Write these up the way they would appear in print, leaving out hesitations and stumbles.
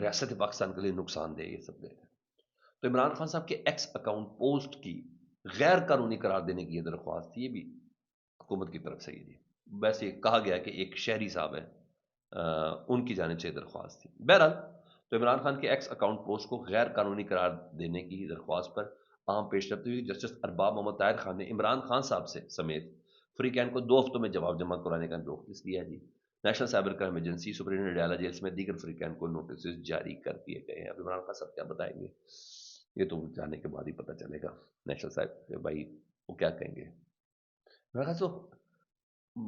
ریاست پاکستان کے لیے نقصان دہ یہ سب دے رہے ہیں۔ تو عمران خان صاحب کے ایکس اکاؤنٹ پوسٹ کی غیر قانونی قرار دینے کی یہ درخواست تھی، یہ بھی حکومت کی طرف سے ہی تھی۔ ویسے کہا گیا کہ ایک شہری صاحب ہے، ان کی جانب سے درخواست تھی۔ بہرحال تو عمران خان کے ایکس اکاؤنٹ پوسٹ کو غیر قانونی قرار دینے کی درخواست پر عام پیش رفت ہوئی جسٹس ارباب محمد طاہر خان نے عمران خان صاحب سے سمیت فریقین کو 2 ہفتوں میں جواب جمع کرانے کا نوٹس دیا جی۔ National cyber crime agency, superintendent Adiala jail میں دیگر فریقین کو نوٹسز جاری کر دیے گئے ہیں۔ اب عمران خان صاحب کیا بتائیں گے، یہ تو جانے کے بعد ہی پتہ چلے گا۔ نیشنل سائبر بھائی وہ کیا کہیں گے؟ عمران خان صاحب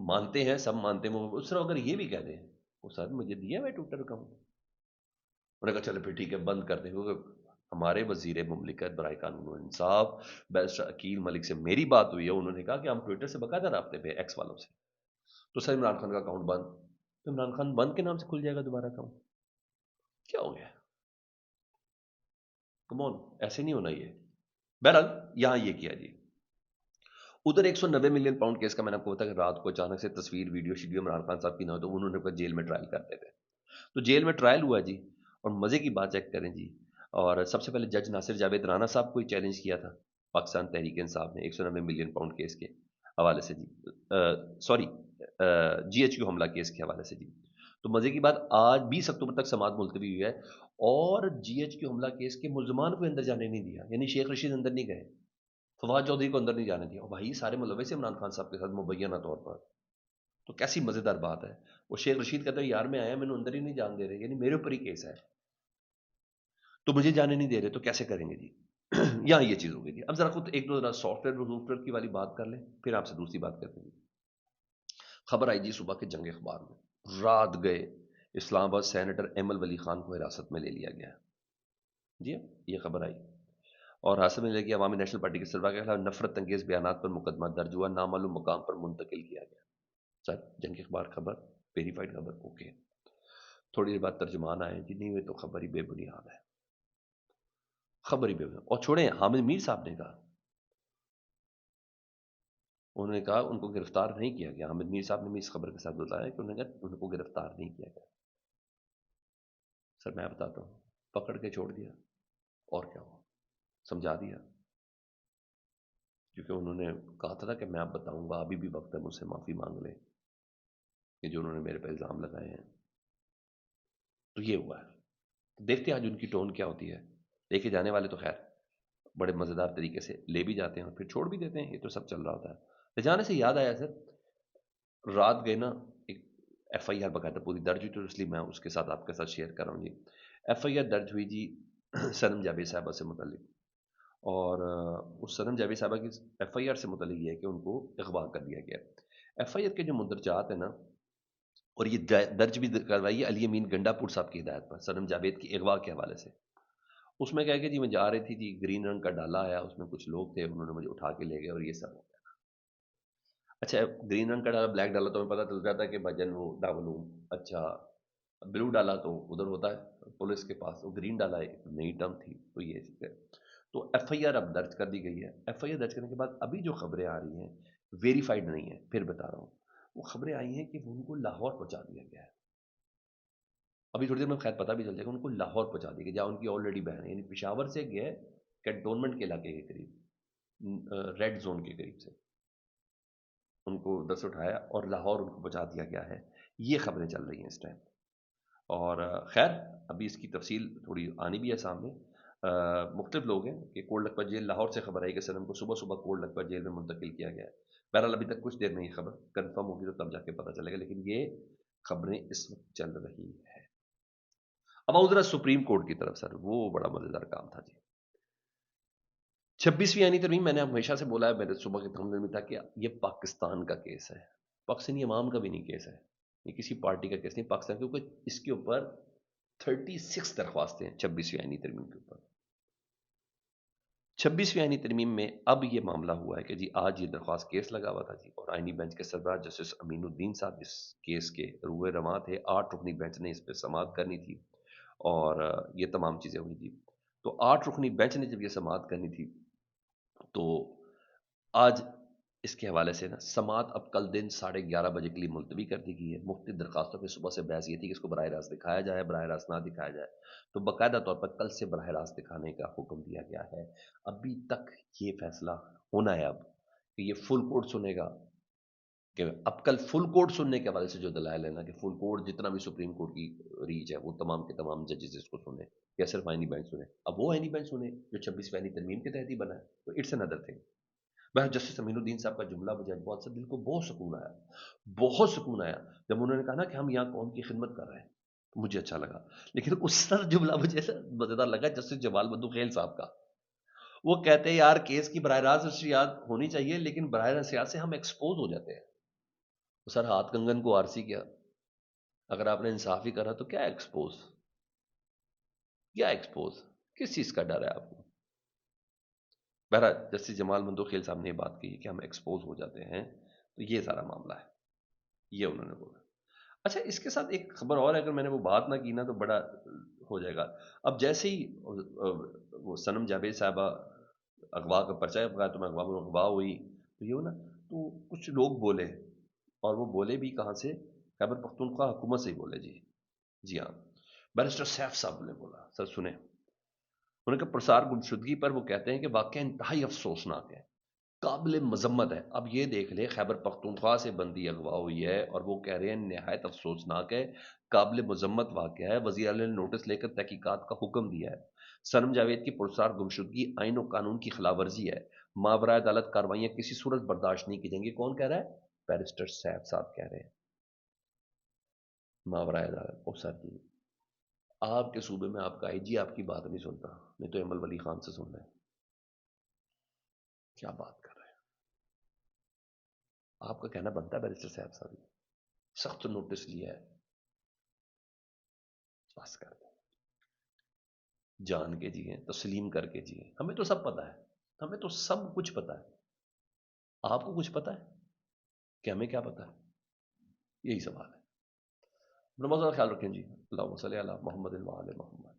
مانتے ہیں، سب مانتے ہیں، وہ صرف اگر یہ بھی کہہ دیں وہ سر مجھے دیا میں ٹویٹر اکاؤنٹ، انہوں نے کہا چلے پھر ٹھیک ہے بند کر دیں، کیونکہ ہمارے وزیر مملکت برائے قانون و انصاف بیرسٹر عقیل ملک سے میری بات ہوئی ہے، انہوں نے کہا کہ ہم ٹویٹر سے باقاعدہ رابطے پہ ایکس والوں سے، تو سر عمران خان کا اکاؤنٹ بند، تو عمران خان بند کے نام سے کھل جائے گا دوبارہ اکاؤنٹ؟ کیا ہو گیا؟ کمون، ایسے نہیں ہونا یہ۔ بہرحال یہاں یہ کیا جی، ادھر 190 ملین پاؤنڈ کیس کا میں نے آپ کو بتایا کہ رات کو اچانک سے تصویر ویڈیو شیڈیو عمران خان صاحب کی نہ ہو تو انہوں نے جیل میں ٹرائل کرتے تھے، تو جیل میں ٹرائل ہوا جی، اور مزے کی بات چیک کریں جی، اور سب سے پہلے جج ناصر جاوید رانا صاحب کو ہی چیلنج کیا تھا پاکستان تحریک انصاف نے 190 ملین پاؤنڈ کیس کے حوالے سے جی، سوری جی ایچ کیو حملہ کیس کے حوالے سے جی۔ تو مزے کی بات، آج 20 اکتوبر تک سماعت ملتوی ہوئی ہے اور جی ایچ کیو حملہ کیس کے ملزمان کو اندر جانے نہیں دیا، یعنی شیخ رشید اندر نہیں گئے، فواد چودھری کو اندر نہیں جانے دیا، اور بھائی سارے ملوث ہیں عمران خان صاحب کے ساتھ مبینہ طور پر، تو کیسی مزیدار بات ہے۔ وہ شیخ رشید کہتا ہے یار میں آیا میں نے اندر ہی نہیں جان دے رہے، یعنی میرے اوپر ہی کیس ہے تو مجھے جانے نہیں دے رہے، تو کیسے کریں گے جی؟ یہاں یہ چیز ہو گئی تھی۔ اب ذرا خود ایک دو ذرا سافٹ ویئر کی والی بات کر لیں، پھر آپ سے دوسری بات کرتے ہیں۔ خبر آئی جی صبح کے جنگ اخبار میں، رات گئے اسلام آباد سینیٹر ایمل ولی خان کو حراست میں لے لیا گیا جی، یہ خبر آئی، اور حاصل میں لے کے عوامی نیشنل پارٹی کے سربراہ کے خلاف نفرت انگیز بیانات پر مقدمہ درج ہوا، نامعلوم مقام پر منتقل کیا گیا۔ سر جنگ اخبار خبر ویریفائڈ خبر، اوکے، تھوڑی دیر بعد ترجمان آئے جی نہیں وہ تو خبر ہی بے بنیاد ہے، خبر ہی بے بنیاد، اور چھوڑیں حامد میر صاحب نے کہا، انہوں نے کہا ان کو گرفتار نہیں کیا گیا، حامد میر صاحب نے بھی اس خبر کے ساتھ بتایا کہ انہوں نے کہا ان کو گرفتار نہیں کیا گیا۔ سر میں بتاتا ہوں، پکڑ کے چھوڑ دیا اور کیا ہوا، سمجھا دیا، کیونکہ انہوں نے کہا تھا کہ میں اب بتاؤں گا، ابھی بھی وقت ہے مجھ سے معافی مانگ لیں کہ جو انہوں نے میرے پہ الزام لگائے ہیں، تو یہ ہوا ہے۔ دیکھتے ہیں آج ان کی ٹون کیا ہوتی ہے، لے کے جانے والے تو خیر بڑے مزیدار طریقے سے لے بھی جاتے ہیں اور پھر چھوڑ بھی دیتے ہیں، یہ تو سب چل رہا ہوتا ہے۔ لے جانے سے یاد آیا سر، رات گئے نا ایک ایف آئی آر باقاعدہ پوری درج ہوئی، تو اس لیے میں اس کے ساتھ آپ کے ساتھ شیئر کر رہا ہوں جی۔ ایف آئی آر درج ہوئی جی صنم جاوید صاحبہ سے متعلق، اور اس صنم جاوید صاحبہ کی ایف آئی آر سے متعلق یہ ہے کہ ان کو اغوا کر دیا گیا۔ ایف آئی آر کے جو مندرجات ہیں نا، اور یہ درج بھی کروائی ہے علی امین گنڈا پور صاحب کی ہدایت پر صنم جاوید کی اغوا کے حوالے سے۔ اس میں کہا کہ جی میں جا رہی تھی جی، گرین رنگ کا ڈالا آیا، اس میں کچھ لوگ تھے، انہوں نے مجھے اٹھا کے لے گئے اور یہ سب ہو گیا۔ اچھا گرین رنگ کا ڈالا بلیک ڈالا تو ہمیں پتہ چل جاتا ہے کہ بھجن وہ ڈبل، اچھا بلو ڈالا تو ادھر ہوتا ہے پولیس کے پاس، وہ گرین ڈالا ایک نئی ٹرم تھی، تو یہ چیز ہے۔ تو ایف آئی آر اب درج کر دی گئی ہے۔ ایف آئی آر درج کرنے کے بعد ابھی جو خبریں آ رہی ہیں ویریفائڈ نہیں ہیں، پھر بتا رہا ہوں، وہ خبریں آئی ہیں کہ ان کو لاہور پہنچا دیا گیا ہے۔ ابھی تھوڑی دیر میں خیر پتہ بھی چل جائے گا، ان کو لاہور پہنچا دیا گیا جہاں ان کی آلریڈی بہن ہے، یعنی پشاور سے گئے کنٹونمنٹ کے علاقے کے قریب، ریڈ زون کے قریب سے ان کو ادھر سے اٹھایا اور لاہور ان کو پہنچا دیا گیا ہے، یہ خبریں چل رہی ہیں اس ٹائم۔ اور خیر ابھی اس کی تفصیل تھوڑی آنی بھی ہے سامنے، مختلف لوگ ہیں کہ کوٹ لکھپت جیل، لاہور سے خبر آئی کہ صنم کو صبح صبح کوٹ لکھپت جیل میں منتقل کیا گیا ہے۔ بہرحال ابھی تک کچھ دیر میں یہ خبر کنفرم ہوگی تو تب جا کے پتہ چلے گا، لیکن یہ خبریں اس وقت چل رہی ہے۔ اب آؤ ذرا سپریم کورٹ کی طرف، سر وہ بڑا مزیدار کام تھا جی۔ 26ویں آئینی ترمیم، میں نے ہمیشہ سے بولا ہے، میرے صبح کے تھمبنیل میں تھا کہ یہ پاکستان کا کیس ہے، پاکستانی عوام کا بھی نہیں کیس ہے، یہ کسی پارٹی کا کیس نہیں، پاکستان، کیونکہ اس کے اوپر 36 درخواستیں ہیں 26ویں آئینی ترمیم کے اوپر۔ 26ویں آئینی ترمیم میں اب یہ معاملہ ہوا ہے کہ جی آج یہ درخواست کیس لگا ہوا تھا جی، اور آئینی بینچ کے سربراہ جسٹس امین الدین صاحب اس کیس کے روئے رواں تھے، 8 رکنی بینچ نے اس پہ سماعت کرنی تھی اور یہ تمام چیزیں ہوئی تھی۔ تو 8 رکنی بینچ نے جب یہ سماعت کرنی تھی تو آج اس کے حوالے سے نا سماعت اب کل دن 11:30 بجے کے لیے ملتوی کر دی گئی ہے. مختلف درخواستوں پہ صبح سے بحث یہ تھی کہ اس کو براہ راست دکھایا جائے، براہ راست نہ دکھایا جائے. تو باقاعدہ طور پر کل سے براہ راست دکھانے کا حکم دیا گیا ہے. ابھی تک یہ فیصلہ ہونا ہے اب کہ یہ فل کورٹ سنے گا، کہ اب کل فل کورٹ سننے کے حوالے سے جو دلائل ہے نا کہ فل کورٹ جتنا بھی سپریم کورٹ کی ریچ ہے وہ تمام کے تمام ججز اس کو سنیں یا صرف آئینی بینچ سنیں. اب وہ آئینی بینچ سنیں جو 26 آئینی ترمیم کے تحت ہی بنا ہے، تو اٹس اندر تھنگ. بہر جسٹس امین الدین صاحب کا جملہ مجھے بہت سے دل کو بہت سکون آیا، بہت سکون آیا جب انہوں نے کہا نا کہ ہم یہاں قوم کی خدمت کر رہے ہیں. مجھے اچھا لگا. لیکن اس طرح جملہ مجھے مزیدار لگا جسٹس جمال بندوخیل صاحب کا. وہ کہتے ہیں یار کیس کی براہ راست اشتہاد ہونی چاہیے لیکن براہ راست سے ہم ایکسپوز ہو جاتے ہیں. سر ہاتھ کنگن کو آرسی کیا، اگر آپ نے انصاف ہی کرا تو کیا ایکسپوز، کیا ایکسپوز، کس چیز کا ڈر ہے آپ کو؟ بہرحال جسٹس جمال بندوخیل صاحب نے یہ بات کی کہ ہم ایکسپوز ہو جاتے ہیں، تو یہ سارا معاملہ ہے، یہ انہوں نے بولا. اچھا اس کے ساتھ ایک خبر اور ہے، اگر میں نے وہ بات نہ کی نا تو بڑا ہو جائے گا. اب جیسے ہی وہ صنم جاوید صاحبہ اغوا کا پرچہ اغوا تو میں اغوا ہوئی تو یہ ہو نا، تو کچھ لوگ بولے، اور وہ بولے بھی کہاں سے؟ خیبر پختونخوا حکومت سے ہی بولے. جی جی ہاں، بیرسٹر سیف صاحب نے بولا. سر سنیں، انہوں نے کہا پرسار گمشدگی پر وہ کہتے ہیں کہ واقعہ انتہائی افسوسناک ہے، قابل مذمت ہے. اب یہ دیکھ لے خیبر پختونخوا سے بندی اغوا ہوئی ہے اور وہ کہہ رہے ہیں نہایت افسوسناک ہے، قابل مذمت واقعہ ہے، وزیر اعلیٰ نے نوٹس لے کر تحقیقات کا حکم دیا ہے. صنم جاوید کی پرسار گمشدگی آئین و قانون کی خلاف ورزی ہے، ماورائے عدالت کاروائیاں کسی صورت برداشت نہیں کی جائیں گی. کون کہہ رہا ہے؟ بیرسٹر سیف صاحب کہہ رہے ہیں. ماورائے عدالت او سر جی، آپ کے صوبے میں آپ کا آئی جی آپ کی بات نہیں سنتا، نہیں تو ایمل ولی خان سے سن رہے ہیں. کیا بات کر رہے ہیں؟ آپ کا کہنا بنتا ہے بیرسٹر صاحب صاحب سخت نوٹس لیا ہے، بس کر دیں، جان کے جیئیں، تسلیم کر کے جیئیں. ہمیں تو سب پتا ہے، ہمیں تو سب کچھ پتا ہے. آپ کو کچھ پتا ہے کہ ہمیں کیا پتا ہے؟ یہی سوال ہے. نماز کا خیال رکھیں جی. اللہم صلی علی محمد وعلی محمد.